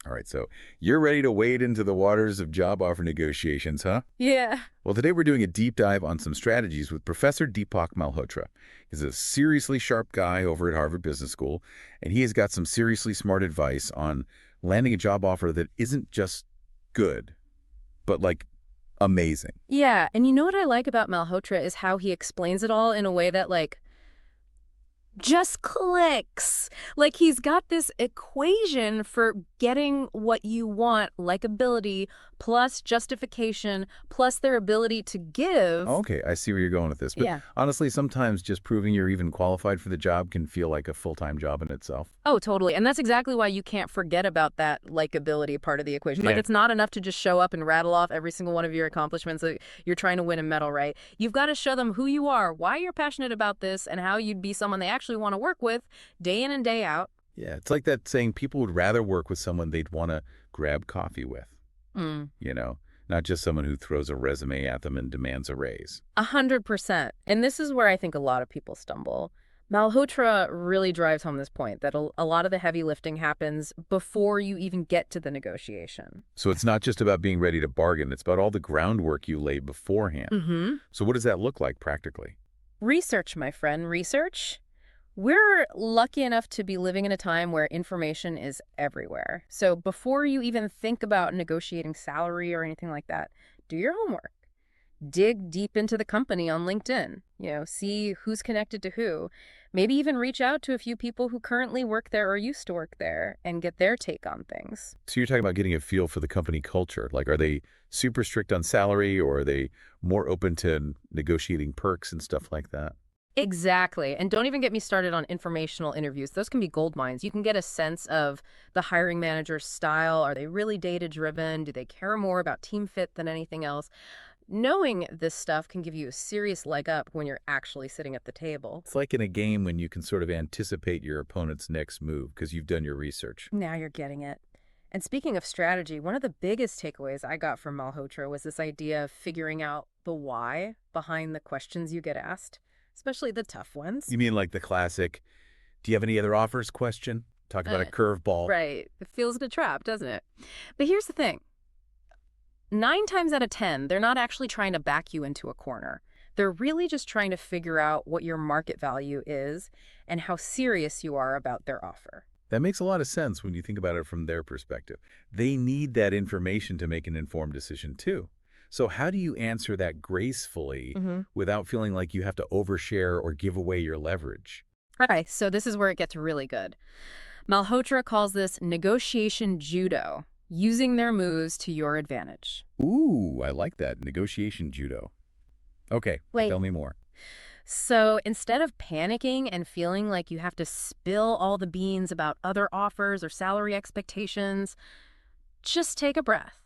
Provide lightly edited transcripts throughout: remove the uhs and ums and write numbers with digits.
All right, so you're ready to wade into the waters of job offer negotiations, huh? Yeah. Well, today we're doing a deep dive on some strategies with Professor Deepak Malhotra. He's a seriously sharp guy over at Harvard Business School, and he has got some seriously smart advice on landing a job offer that isn't just good, but like amazing. Yeah, and you know what I like about Malhotra is how he explains it all in a way that, just clicks. Like he's got this equation for getting what you want, likability plus justification plus their ability to give. Okay, I see where you're going with this. But Yeah. honestly, sometimes just proving you're even qualified for the job can feel like a full-time job in itself. Oh, totally. And that's exactly why you can't forget about that likability part of the equation. Like Yeah. it's not enough to just show up and rattle off every single one of your accomplishments. You're trying to win a medal, right? You've got to show them who you are, why you're passionate about this, and how you'd be someone they actually want to work with day in and day out. Yeah, it's like that saying people would rather work with someone they'd want to grab coffee with, you know, not just someone who throws a resume at them and demands a raise. 100%. And this is where I think a lot of people stumble. Malhotra really drives home this point that a lot of the heavy lifting happens before you even get to the negotiation. So it's not just about being ready to bargain. It's about all the groundwork you lay beforehand. Mm-hmm. So what does that look like practically? Research, my friend, research. We're lucky enough to be living in a time where information is everywhere. So before you even think about negotiating salary or anything like that, do your homework. Dig deep into the company on LinkedIn, see who's connected to who. Maybe even reach out to a few people who currently work there or used to work there and get their take on things. So you're talking about getting a feel for the company culture. Like, are they super strict on salary, or are they more open to negotiating perks and stuff like that? Exactly. And don't even get me started on informational interviews. Those can be gold mines. You can get a sense of the hiring manager's style. Are they really data-driven? Do they care more about team fit than anything else? Knowing this stuff can give you a serious leg up when you're actually sitting at the table. It's like in a game when you can sort of anticipate your opponent's next move because you've done your research. Now you're getting it. And speaking of strategy, one of the biggest takeaways I got from Malhotra was this idea of figuring out the why behind the questions you get asked, especially the tough ones. You mean like the classic, do you have any other offers question? Talk about a curveball. Right. It feels a bit trapped, doesn't it? But here's the thing. 9 times out of 10, they're not actually trying to back you into a corner. They're really just trying to figure out what your market value is and how serious you are about their offer. That makes a lot of sense when you think about it from their perspective. They need that information to make an informed decision too. So how do you answer that gracefully without feeling like you have to overshare or give away your leverage? Okay, so this is where it gets really good. Malhotra calls this negotiation judo, using their moves to your advantage. Ooh, I like that. Negotiation judo. Okay, Wait. tell me more. So instead of panicking and feeling like you have to spill all the beans about other offers or salary expectations, just take a breath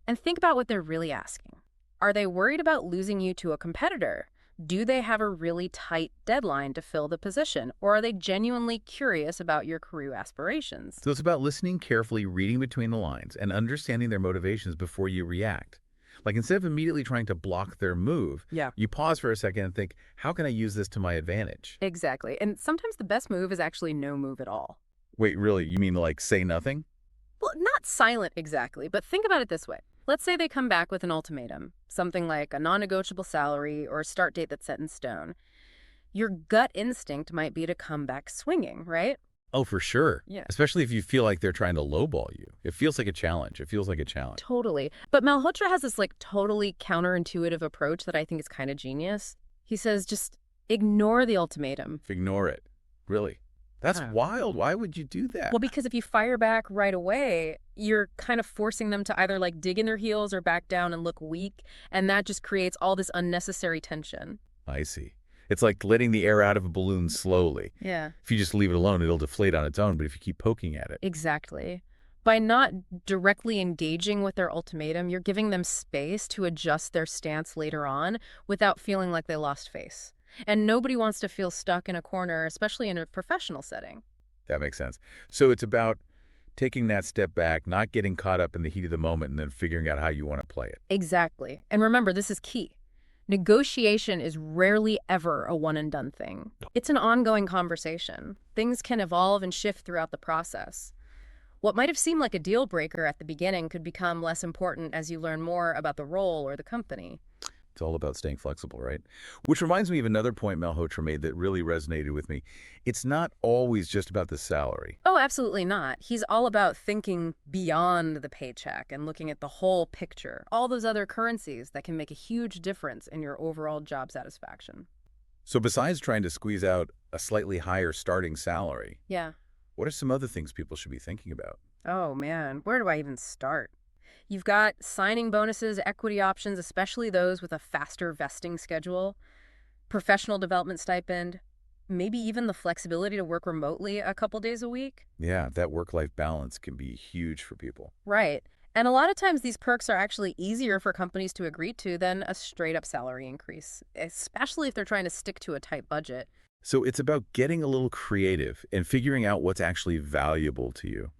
and think about what they're really asking. Are they worried about losing you to a competitor? Do they have a really tight deadline to fill the position? Or are they genuinely curious about your career aspirations? So it's about listening carefully, reading between the lines, and understanding their motivations before you react. Like instead of immediately trying to block their move, you pause for a second and think, how can I use this to my advantage? Exactly. And sometimes the best move is actually no move at all. Wait, really? You mean like say nothing? Well, not silent exactly, but think about it this way. Let's say they come back with an ultimatum, something like a non-negotiable salary or a start date that's set in stone. Your gut instinct might be to come back swinging, right? Oh, for sure. Yeah. Especially if you feel like they're trying to lowball you. It feels like a challenge. Totally. But Malhotra has this totally counterintuitive approach that I think is kind of genius. He says just ignore the ultimatum. Ignore it. Really? That's wild. Why would you do that? Well, because if you fire back right away, you're kind of forcing them to either dig in their heels or back down and look weak. And that just creates all this unnecessary tension. I see. It's like letting the air out of a balloon slowly. Yeah. If you just leave it alone, it'll deflate on its own. But if you keep poking at it. Exactly. By not directly engaging with their ultimatum, you're giving them space to adjust their stance later on without feeling like they lost face. And nobody wants to feel stuck in a corner, especially in a professional setting. That makes sense. So it's about taking that step back, not getting caught up in the heat of the moment, and then figuring out how you want to play it. Exactly. And remember, this is key. Negotiation is rarely ever a one-and-done thing. It's an ongoing conversation. Things can evolve and shift throughout the process. What might have seemed like a deal breaker at the beginning could become less important as you learn more about the role or the company. It's all about staying flexible, right? Which reminds me of another point Malhotra made that really resonated with me. It's not always just about the salary. Oh, absolutely not. He's all about thinking beyond the paycheck and looking at the whole picture, all those other currencies that can make a huge difference in your overall job satisfaction. So besides trying to squeeze out a slightly higher starting salary, Yeah. what are some other things people should be thinking about? Oh, man. Where do I even start? You've got signing bonuses, equity options, especially those with a faster vesting schedule, professional development stipend, maybe even the flexibility to work remotely a couple days a week. Yeah, that work-life balance can be huge for people. Right. And a lot of times these perks are actually easier for companies to agree to than a straight up salary increase, especially if they're trying to stick to a tight budget. So it's about getting a little creative and figuring out what's actually valuable to you,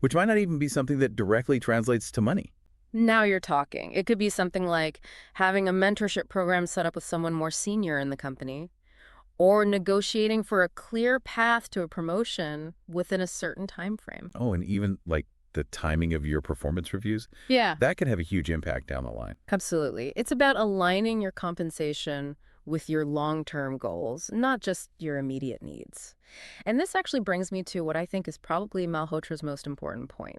which might not even be something that directly translates to money. Now you're talking. It could be something like having a mentorship program set up with someone more senior in the company, or negotiating for a clear path to a promotion within a certain time frame. Oh, and even like the timing of your performance reviews, Yeah, that could have a huge impact down the line. absolutely. It's about aligning your compensation with your long-term goals, not just your immediate needs. And this actually brings me to what I think is probably Malhotra's most important point.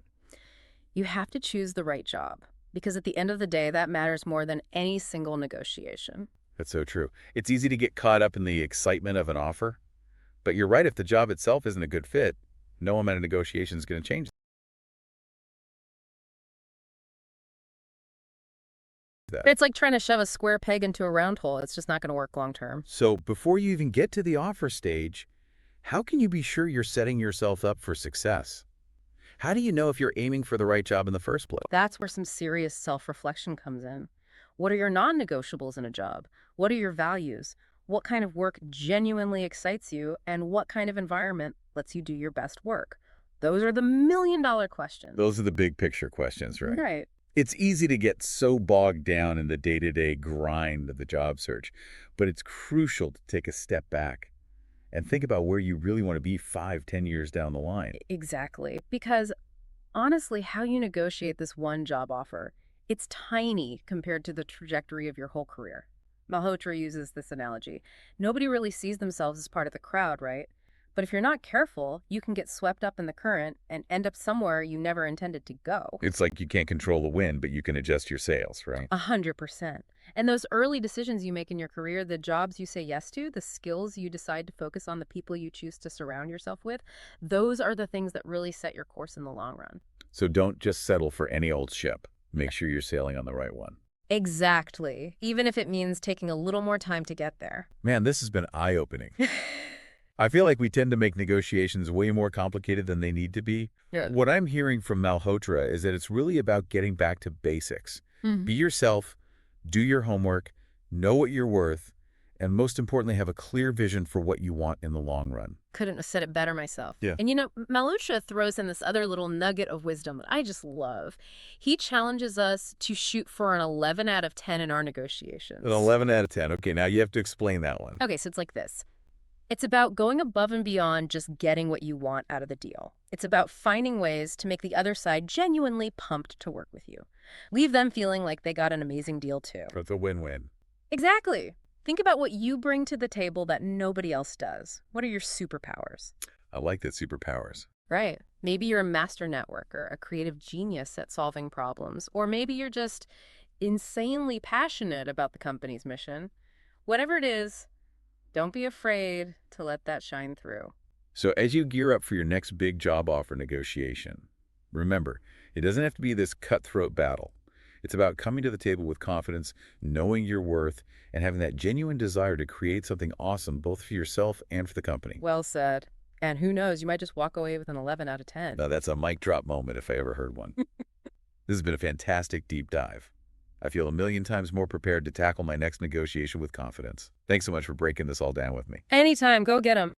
You have to choose the right job, because at the end of the day, that matters more than any single negotiation. That's so true. It's easy to get caught up in the excitement of an offer, but you're right, if the job itself isn't a good fit, no amount of negotiation is going to change that. It's like trying to shove a square peg into a round hole. It's just not going to work long term. So before you even get to the offer stage, how can you be sure you're setting yourself up for success? How do you know if you're aiming for the right job in the first place? That's where some serious self-reflection comes in. What are your non-negotiables in a job? What are your values? What kind of work genuinely excites you? And what kind of environment lets you do your best work? Those are the million-dollar questions. Those are the big picture questions, right? Right. It's easy to get so bogged down in the day-to-day grind of the job search, but it's crucial to take a step back and think about where you really want to be 5, 10 years down the line. Exactly. Because honestly, how you negotiate this one job offer, it's tiny compared to the trajectory of your whole career. Malhotra uses this analogy. Nobody really sees themselves as part of the crowd, right? But if you're not careful, you can get swept up in the current and end up somewhere you never intended to go. It's like you can't control the wind, but you can adjust your sails, right? 100%. And those early decisions you make in your career, the jobs you say yes to, the skills you decide to focus on, the people you choose to surround yourself with, those are the things that really set your course in the long run. So don't just settle for any old ship. Make sure you're sailing on the right one. Exactly. Even if it means taking a little more time to get there. Man, this has been eye-opening. I feel like we tend to make negotiations way more complicated than they need to be. Yeah. What I'm hearing from Malhotra is that it's really about getting back to basics. Be yourself, do your homework, know what you're worth, and most importantly, have a clear vision for what you want in the long run. Couldn't have said it better myself. Yeah. And Malhotra throws in this other little nugget of wisdom that I just love. He challenges us to shoot for an 11 out of 10 in our negotiations. An 11 out of 10. Okay, now you have to explain that one. Okay, so it's like this. It's about going above and beyond just getting what you want out of the deal. It's about finding ways to make the other side genuinely pumped to work with you. Leave them feeling like they got an amazing deal too. It's a win-win. Exactly. Think about what you bring to the table that nobody else does. What are your superpowers? I like that, superpowers. Right. Maybe you're a master networker, a creative genius at solving problems, or maybe you're just insanely passionate about the company's mission. Whatever it is, don't be afraid to let that shine through. So as you gear up for your next big job offer negotiation, remember, it doesn't have to be this cutthroat battle. It's about coming to the table with confidence, knowing your worth, and having that genuine desire to create something awesome both for yourself and for the company. Well said. And who knows, you might just walk away with an 11 out of 10. Now, that's a mic drop moment if I ever heard one. This has been a fantastic deep dive. I feel a million times more prepared to tackle my next negotiation with confidence. Thanks so much for breaking this all down with me. Anytime, go get 'em.